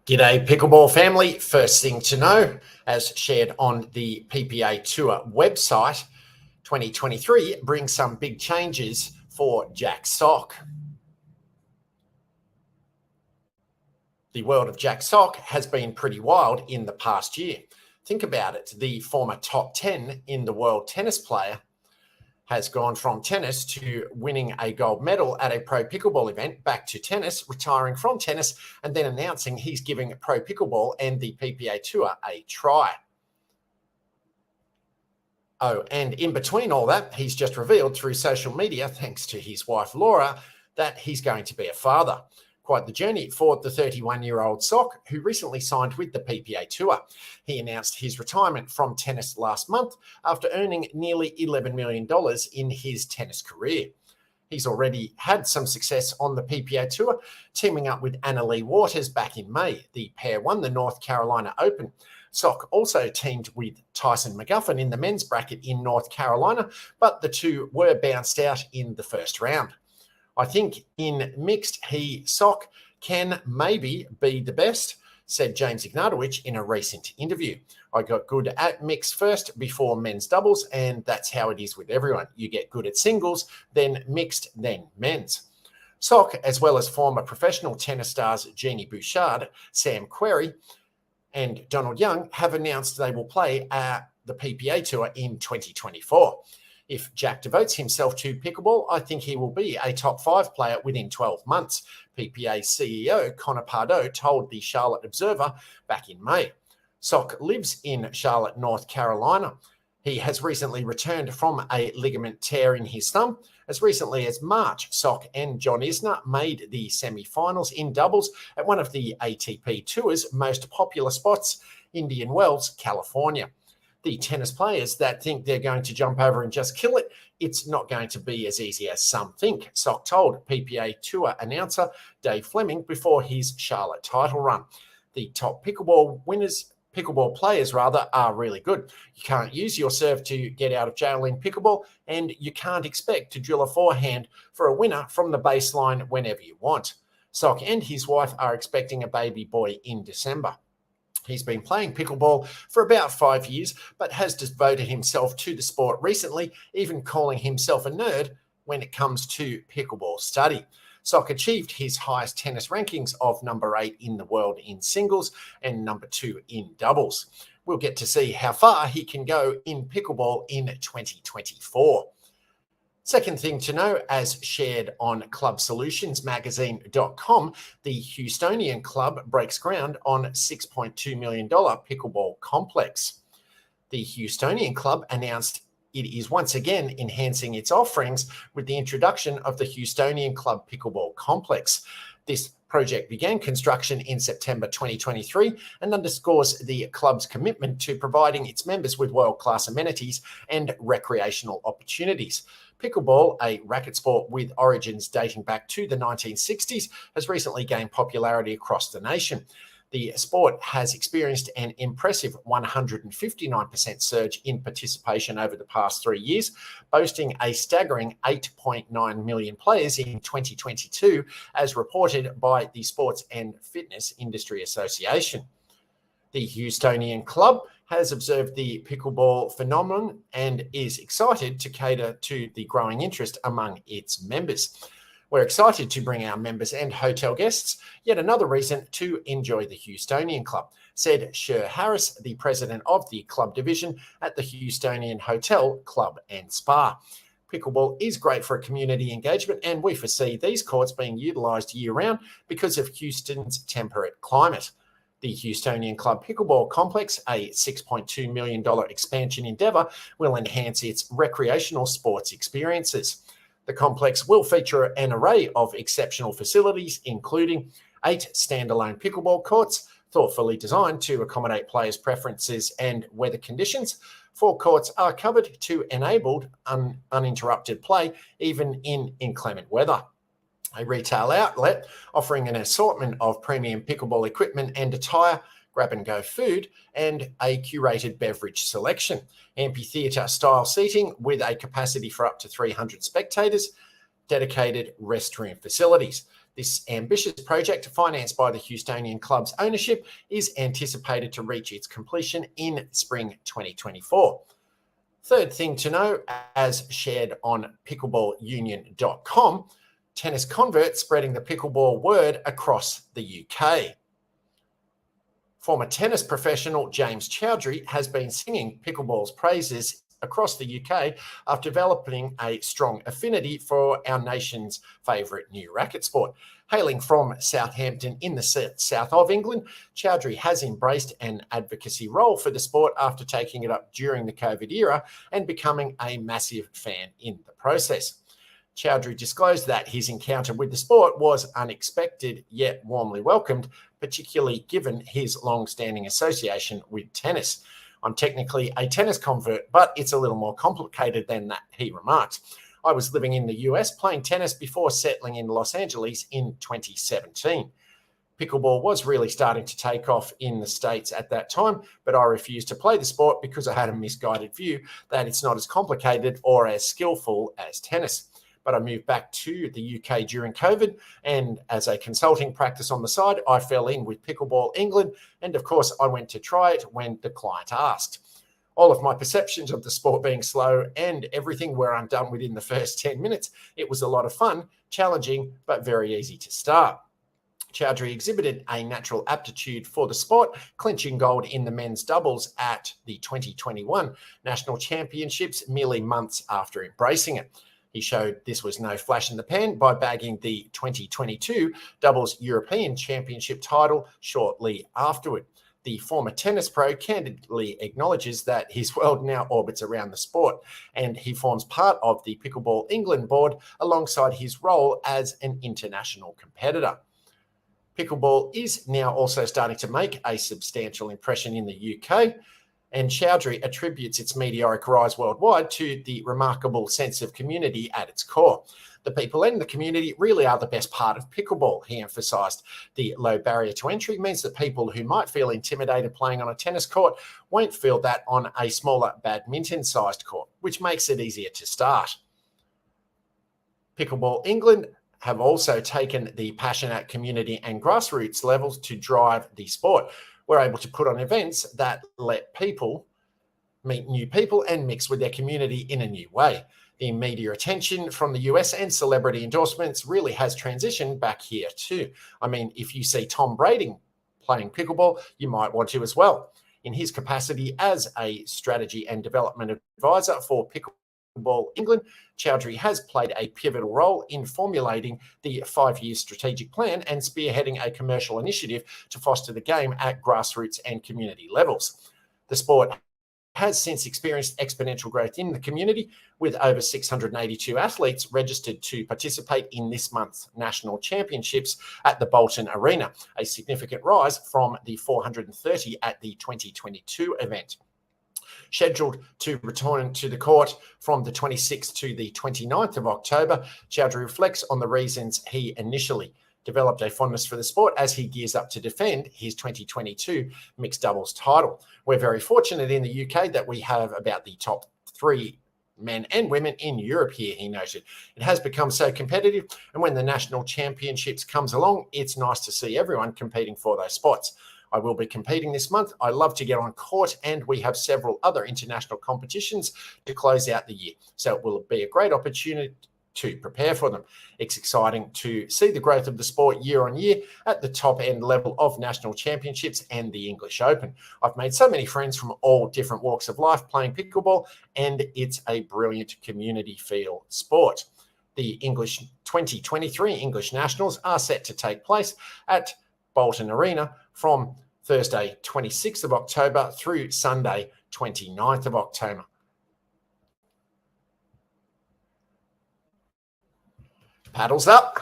G'day Pickleball family. First thing to know, as shared on the PPA Tour website, 2023 brings some big changes for Jack Sock. The world of Jack Sock has been pretty wild in the past year. Think about it. The former top 10 in the world tennis player has gone from tennis to winning a gold medal at a pro pickleball event, back to tennis, retiring from tennis, and then announcing he's giving pro pickleball and the PPA Tour a try. Oh, and in between all that, he's just revealed through social media, thanks to his wife Laura, that he's going to be a father. Quite the journey for the 31-year-old Sock, who recently signed with the PPA Tour. He announced his retirement from tennis last month after earning nearly $11 million in his tennis career. He's already had some success on the PPA Tour, teaming up with Anna Leigh Waters back in May. The pair won the North Carolina Open. Sock also teamed with Tyson McGuffin in the men's bracket in North Carolina, but the two were bounced out in the first round. I think in mixed, Sock can maybe be the best, said James Ignatowicz in a recent interview. I got good at mixed first before men's doubles, and that's how it is with everyone. You get good at singles, then mixed, then men's. Sock, as well as former professional tennis stars Jeannie Bouchard, Sam Querrey, and Donald Young, have announced they will play at the PPA Tour in 2024. If Jack devotes himself to pickleball, I think he will be a top 5 player within 12 months, PPA CEO Connor Pardo told the Charlotte Observer back in May. Sock lives in Charlotte, North Carolina. He has recently returned from a ligament tear in his thumb. As recently as March, Sock and John Isner made the semi-finals in doubles at one of the ATP Tour's most popular spots, Indian Wells, California. The tennis players that think they're going to jump over and just kill it, it's not going to be as easy as some think, Sock told PPA Tour announcer Dave Fleming before his Charlotte title run. The top pickleball players are really good. You can't use your serve to get out of jail in pickleball, and you can't expect to drill a forehand for a winner from the baseline whenever you want. Sock and his wife are expecting a baby boy in December. He's been playing pickleball for about 5 years, but has devoted himself to the sport recently, even calling himself a nerd when it comes to pickleball study. Sock achieved his highest tennis rankings of number 8 in the world in singles and number 2 in doubles. We'll get to see how far he can go in pickleball in 2024. Second thing to know, as shared on clubsolutionsmagazine.com, the Houstonian club breaks ground on $6.2 million pickleball complex. The Houstonian club announced it is once again enhancing its offerings with the introduction of the Houstonian Club Pickleball Complex. This project began construction in September 2023 and underscores the club's commitment to providing its members with world-class amenities and recreational opportunities. Pickleball, a racket sport with origins dating back to the 1960s, has recently gained popularity across the nation. The sport has experienced an impressive 159% surge in participation over the past 3 years, boasting a staggering 8.9 million players in 2022, as reported by the Sports and Fitness Industry Association. The Houstonian club has observed the pickleball phenomenon and is excited to cater to the growing interest among its members. We're excited to bring our members and hotel guests yet another reason to enjoy the Houstonian club, said Sher Harris, the president of the club division at the Houstonian Hotel, Club and Spa. Pickleball is great for community engagement, and we foresee these courts being utilised year-round because of Houston's temperate climate. The Houstonian Club Pickleball Complex, a $6.2 million expansion endeavour, will enhance its recreational sports experiences. The complex will feature an array of exceptional facilities, including 8 standalone pickleball courts, thoughtfully designed to accommodate players' preferences and weather conditions. 4 courts are covered to enable uninterrupted play, even in inclement weather. A retail outlet offering an assortment of premium pickleball equipment and attire, grab-and-go food, and a curated beverage selection. Amphitheatre-style seating with a capacity for up to 300 spectators, dedicated restroom facilities. This ambitious project, financed by the Houstonian club's ownership, is anticipated to reach its completion in spring 2024. Third thing to know, as shared on pickleballunion.com, tennis converts spreading the pickleball word across the UK. Former tennis professional James Chowdhury has been singing pickleball's praises across the UK after developing a strong affinity for our nation's favourite new racket sport. Hailing from Southampton in the south of England, Chowdhury has embraced an advocacy role for the sport after taking it up during the COVID era and becoming a massive fan in the process. Chowdhury disclosed that his encounter with the sport was unexpected yet warmly welcomed, particularly given his long-standing association with tennis. I'm technically a tennis convert, but it's a little more complicated than that, he remarked. I was living in the US playing tennis before settling in Los Angeles in 2017. Pickleball was really starting to take off in the States at that time, but I refused to play the sport because I had a misguided view that it's not as complicated or as skillful as tennis. But I moved back to the UK during COVID, and as a consulting practice on the side, I fell in with Pickleball England, and of course I went to try it when the client asked. All of my perceptions of the sport being slow and everything were undone within the first 10 minutes. It was a lot of fun, challenging, but very easy to start. Chowdhury exhibited a natural aptitude for the sport, clinching gold in the men's doubles at the 2021 National Championships merely months after embracing it. He showed this was no flash in the pan by bagging the 2022 Doubles European Championship title shortly afterward. The former tennis pro candidly acknowledges that his world now orbits around the sport, and he forms part of the Pickleball England board alongside his role as an international competitor. Pickleball is now also starting to make a substantial impression in the UK, and Chowdhury attributes its meteoric rise worldwide to the remarkable sense of community at its core. The people in the community really are the best part of pickleball, he emphasised. The low barrier to entry means that people who might feel intimidated playing on a tennis court won't feel that on a smaller badminton-sized court, which makes it easier to start. Pickleball England have also taken the passion at community and grassroots levels to drive the sport. We're able to put on events that let people meet new people and mix with their community in a new way. The media attention from the US and celebrity endorsements really has transitioned back here too. I mean, if you see Tom Brady playing pickleball, you might want to as well. In his capacity as a strategy and development advisor for Pickleball England, Chowdhury has played a pivotal role in formulating the 5-year strategic plan and spearheading a commercial initiative to foster the game at grassroots and community levels. The sport has since experienced exponential growth in the community, with over 682 athletes registered to participate in this month's national championships at the Bolton Arena, a significant rise from the 430 at the 2022 event. Scheduled to return to the court from the 26th to the 29th of October, Chowdhury reflects on the reasons he initially developed a fondness for the sport as he gears up to defend his 2022 mixed doubles title. We're very fortunate in the UK that we have about the top 3 men and women in Europe here, he noted. It has become so competitive, and when the national championships comes along, it's nice to see everyone competing for those spots. I will be competing this month. I love to get on court, and we have several other international competitions to close out the year. So it will be a great opportunity to prepare for them. It's exciting to see the growth of the sport year on year at the top end level of national championships and the English Open. I've made so many friends from all different walks of life playing pickleball, and it's a brilliant community feel sport. The English 2023 English Nationals are set to take place at Bolton Arena from Thursday 26th of October through Sunday 29th of October. Paddles up.